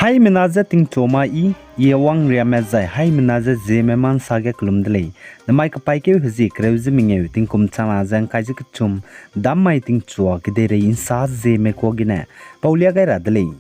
Hai menaza ting choma yewang riamazai hai menaza Zeme man saga klumdlei namai kapai ke hzi kreuzi mingeu ting kum chama zang kaji kchum dammai ting chua gidere in sa Zeme ko gina paulia gai radlei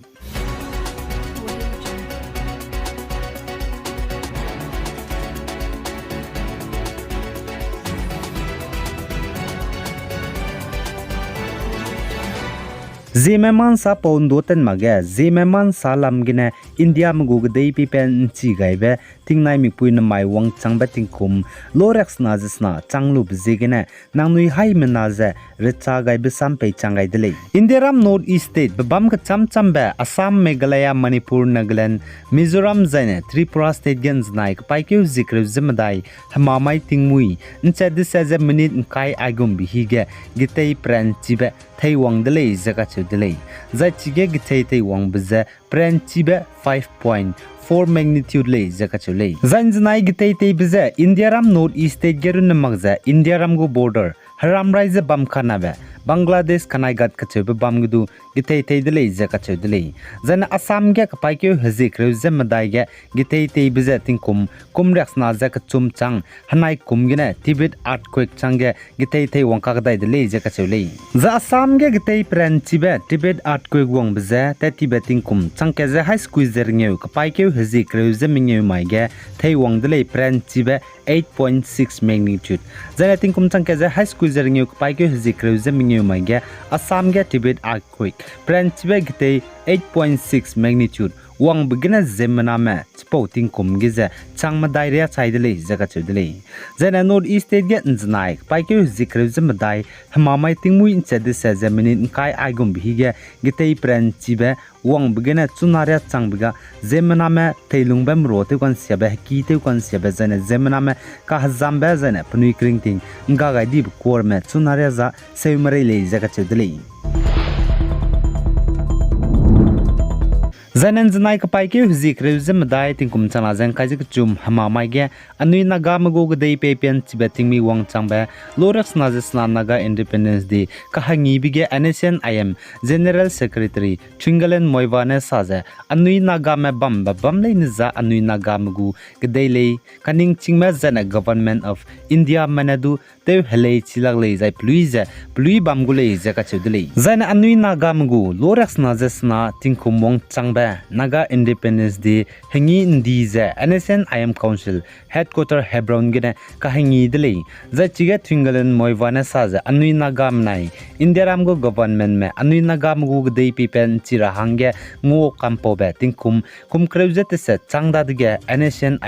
Zeme man sa pondoten maga Zeme man sa lamgina India magugdei pipen chi gaibe tingnai mi puina mai wang changba tingkum lorex nazisna changlub zigina nangnui hai menaza recha gaibe sampai changai dele Indiaram North East State babam ka chamba Assam Meghalaya Manipur Nagaland Mizoram zaine Tripura State gens naik paikeu zikru zimadai hamamai tingmui ncha disaza minute kai agum bihiga gitei pran chibe thai wang dele zaka chudele za chige gitei thai wang bza pran chibe 5.4 magnitude le zakachule zanjnai gitei tei bza Indiaram North East State gerun magza Indiaram go border haram rise bam khana ba Bangladesh kanai gat kachebe bam gudu gitei tei dele zakachudele zana Assam ge kapai ke hazik reuze madai ge gitei tei bza tingkum kumrex na zakachum chang hanai kumgina Tibet earthquake change gitei tei wangka dai dele zakachule za Assam ge gitei pran chibe Tibet earthquake wang bza ta Tibet tingkum changke za high squeezer ngeu kapai ke hazik reuze mingeu mai ge thei wang dele pran chibe 8.6 magnitude zana tingkum changke za high squeezer ngeu kapai ke hazik reuze mingeu mai ge Assam ge Tibet earthquake pran chibe gitei 8.6 magnitude wang begina zemna me chpo tingkum giza changma dairia chaidele jaga chudele zena North East State ge nznai paikeu zikrev zemdai hamamai tingmui inchade sa zeminin kai aigum bihige gitei pran chibe wang begina chunaria changbiga zemna me theilungbam rote kon siabe ki te kon siabe zena zemna me ka hazambe zena pnui kringting nga ga dib kor me chunaria za seumare le jaga chudele Zanen znai ka pai ke zik reuzem dai tingkum chana zang kaji chum hama mai ge anui naga mago gdei pe pen chibeting mi wang changba lorex nazisna naga independence day ka hangi bige NSN general secretary Nagaland moiwane saza anui naga me bam le niza anui naga mago gdei le kaning chingma zana government of India manadu te helei chilag le zai plui bam gule zaka chudle zana anui naga mago lorex nazisna tingkum wang changba Naga Independence Day hangi ndiza NSN Council headquarter Hebron gene ka hangi dele za chiga Nagaland moiwana saza anui naga mnai Indiaram go government me anui naga mgu dei pipen chira hangge ngo kampo be tingkum kreujet se changda dige NSN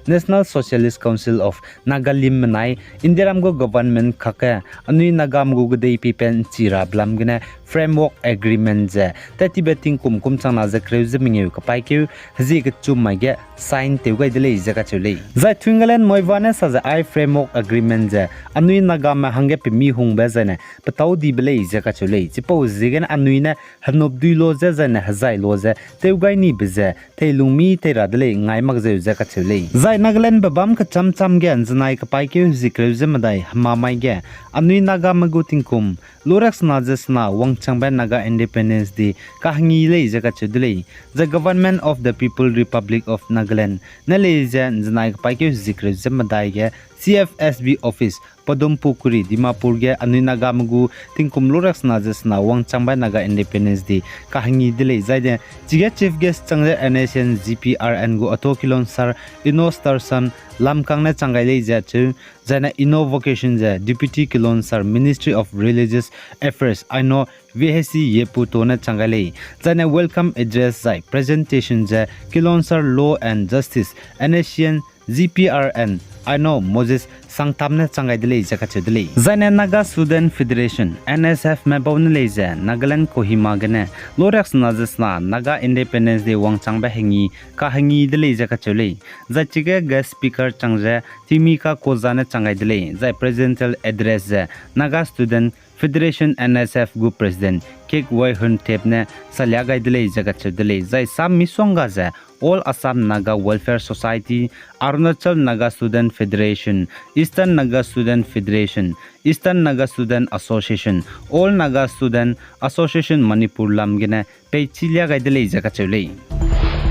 National Socialist Council of Nagalim mnai Indiaram go government khaka anui naga mgu dei pipen chira blam gene framework agreement je tatibeting kum changna za kreuze mingeu kapai ke haji ke chumma ge sign teugai dele jaga chule za Nagaland moiwane sa za I framework agreement je anui naga ma hange pe mi hung be jane patau di bele jaga chule chipo jigen anui na hanob dui lo je jane hazai lo je teugai ni beje teilung mi teira dele ngai mak je jaga chule za Nagaland babam ka cham ge anjnai kapai ke haji kreuze madai hama mai ge anui naga magu tingkum lorex najasna wang changba naga independence day kahangi le jaga chudle the government of the people republic of Nagaland naleja znai paike zikre zemadai ge CFSB office Padumpukuri Dimapur ge anui naga magu tingkum lorex najasna wang changba naga independence day kahangi dile zaide chiga chief guest changre NSN GPRN go atokilon sar inostarson lamkang na changai le ja chu jana innovocation ja deputy kilon sar ministry of religious affairs I know VHC yeputo na changale jana welcome address zai presentation ja kilon sar law and justice NSCN GPRN I know Moses sangtamne changai dele jaka chedele jana Naga Student Federation NSF me bawne leja Nagaland Kohima gane lorex najasna Naga Independence Day wang changba hengi ka hangi dele jaka chole jachige guest speaker changja timika kozana changai dele jai presidential address ja Naga Student Federation NSF group president Kek Wai Hun Tepne Salyagai dele jaga chedele jai sam misonga ja All Assam Naga Welfare Society, Arunachal Naga Student Federation, Eastern Naga Student Federation, Eastern Naga Student Association, All Naga Student Association Manipur Lamgene, Peichilia Gaidele Zakachule.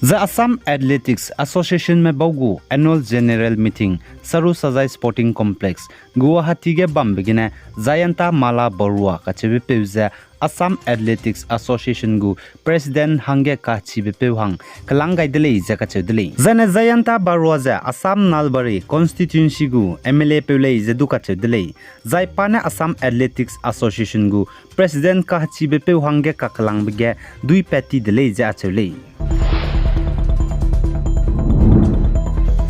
The Assam Athletics Association में बाउगु Annual General Meeting Saru Sajai Sporting Complex Guwahati ge bambigine Jayanta Mala Barua kachibi peuze Assam Athletics Association gu President hange kachibi pewhang kalangai dele zakachedele Zane Jayanta Barua ze Assam Nalbari constituency gu MLA peule ze dukachedele Zaipane Assam Athletics Association gu President kachibi pewhange kakalangbige dui peti dele ze achele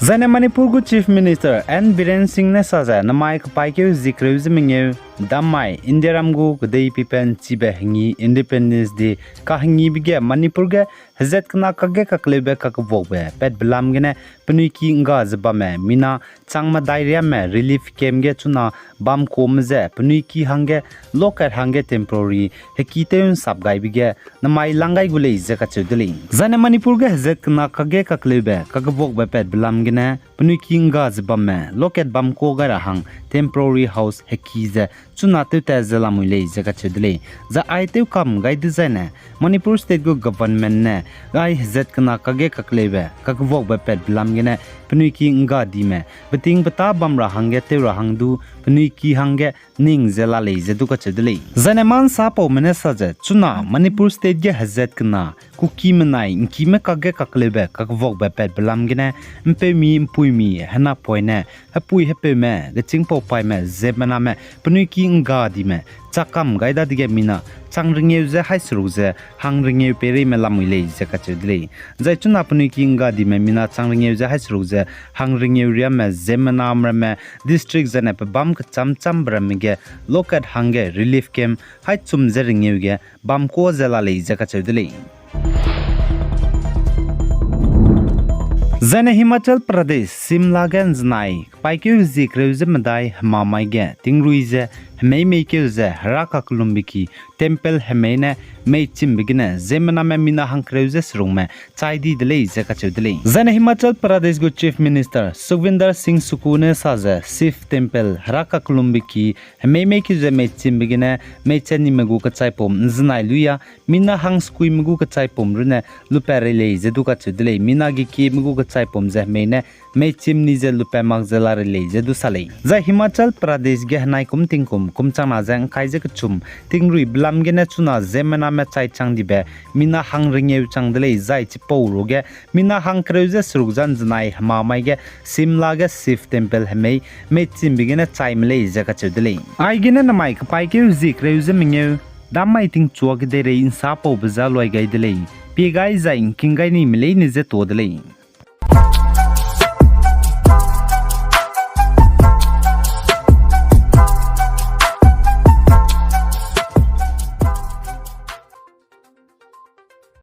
Zane Manipur gu Chief Minister N Biren Singh ne saza namai kpai ke zikre zimenge damai Indiaram gu gdei pipen chibe hangi Independence Day ka hangi bige Manipur ge hazet kana kage kaklebe kakbogbe pet blam gene pnui ki nga zbame mina changma diarrhea me relief camp ge chuna bam komze pnui ki hange local hange temporary hekiteun sabgai bige namai langai gule zeka chudeli Zane Manipur ge hazet kana kage kaklebe kakbogbe pet blam gene pnui ki nga zbame loket bam ko gara hang temporary house hekize chuna te tazela muile zeka chudeli za aite kam gai design Manipur state go government ne gai hazet kana kage kaklebe kakbogbe pet blam gene pnui ki nga dime beting bata bamra hange te ra hangdu pnui ki hange ning zela le zedu ka chedele zaneman sa po mene saje chuna Manipur state ge hazet kana kuki menai inki me kage kaklebe kakvok be pet blam gene mpe mi mpui mi hana poine hapui hepe me de chingpo pai me zemana me pnui ki nga dime chakam gaida dige mina changringe je haisru je hangringe peri me lamuile je ka chedele zai chuna pnui ki nga dime mina changringe je haisru je hangringe ria me zemana amra me district zane pe bam ka cham bramige lokat hange relief camp hai chum je ringe ge bam ko zela le je ka chedele Zane Himachal Pradesh Simla gen znai paikyu zikreuze madai mamai ge tingruize hmei meikeuze haraka kulumbiki temple hmeine mei chimbigine zemana me mina hankreuze srungme chaidi dele zeka chudele Zane Himachal Pradesh go Chief Minister Sukhvinder Singh Suku ne saje Sif temple haraka kulumbiki hmei meikeuze mei chimbigine mei chani megu ka chaipom znai luya mina hang skui megu ka chaipom rune luperele zeduka chudele mina gi ki megu ka chaipom je hmeine mei chimni je lupe magzela rele zedu sale za Himachal Pradesh ge hnai kum tingkum kumchana jang kaije kchum tingrui blam ge na chuna zemana me chai chang dibe mina hang ringeu chang dele zai chi powro ge mina hang kreuze surugjan znai hma mai ge Simla ge Sif temple hmei me chimbi ge na chai mle je ka chudele ai ge na mai ka pai ke zi kreuze mingeu damai ting chuak de re insa po bazaloi gai dele pi gai zain kingai ni mle ni je to dele